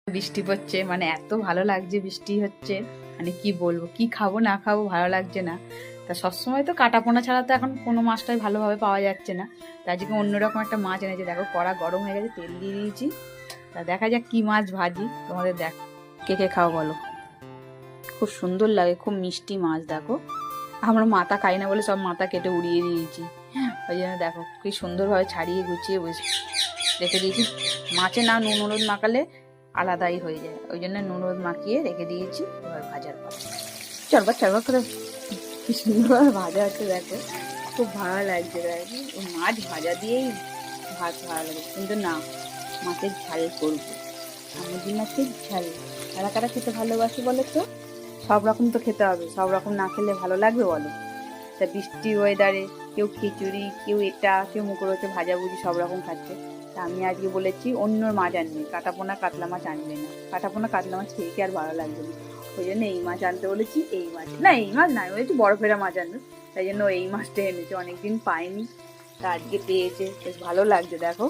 বৃষ্টি পড়ছে, মানে এত ভালো লাগছে, বৃষ্টি হচ্ছে, মানে কি বলবো, কি খাবো না খাবো ভালো লাগছে না। তা সবসময় তো কাটাপোনা ছাড়া তো এখন কোনো মাছটাই ভালোভাবে পাওয়া যাচ্ছে না। তা আজকে অন্যরকম একটা মাছ এনেছে, দেখো কড়া গরম হয়ে গেছে, তেল দিয়ে দিয়েছি। তা দেখা যাক কি মাছ ভাজি, তোমাদের দেখ। কে কে খাও বলো। খুব সুন্দর লাগে, খুব মিষ্টি মাছ। দেখো আমরা মাথা খাই না বলে সব মাথা কেটে উড়িয়ে দিয়েছি, ওই জন্য দেখো কি সুন্দরভাবে ছাড়িয়ে গুছিয়ে রেখে দিয়েছি। মাছে না নুন হলুদ মাখালে আলাদাই হয়ে যায়, ওই জন্য নুন হলুদ মাখিয়ে রেখে দিয়েছি। এবার ভাজার পর চরবার চরবার করে কি সুন্দরভাবে ভাজা হচ্ছে দেখো, খুব ভালো লাগছে। দেখো ওই মাছ ভাজা দিয়েই ভাত ভালো লাগে, কিন্তু না, মাছের ঝাল করবো, সামুদ্রি মাছের ঝাল। কারা কারা খেতে ভালোবাসে বলো তো। সব রকম তো খেতে হবে, সব রকম না খেলে ভালো লাগবে বলো। তা বৃষ্টি ওয়েদারে কেউ খিচুড়ি, কেউ এটা, কেউ মুখরোচে ভাজাভুজি সব রকম খাচ্ছে। তা আমি আজকে বলেছি অন্য মাছ আনবে, কাটাপোনা কাতলা মাছ আনবে না, কাটাপোনা কাতলা মাছ খেয়ে কি আর ভালো লাগবে না। ওই জন্য এই মাছ আনতে বলেছি, এই মাছ না, এই মাছ না, আমি বলেছি বরফেরা মাছ আনবে, তাই জন্য এই মাছটা এনেছে, অনেকদিন পাইনি, তা আজকে পেয়েছে, বেশ ভালো লাগছে। দেখো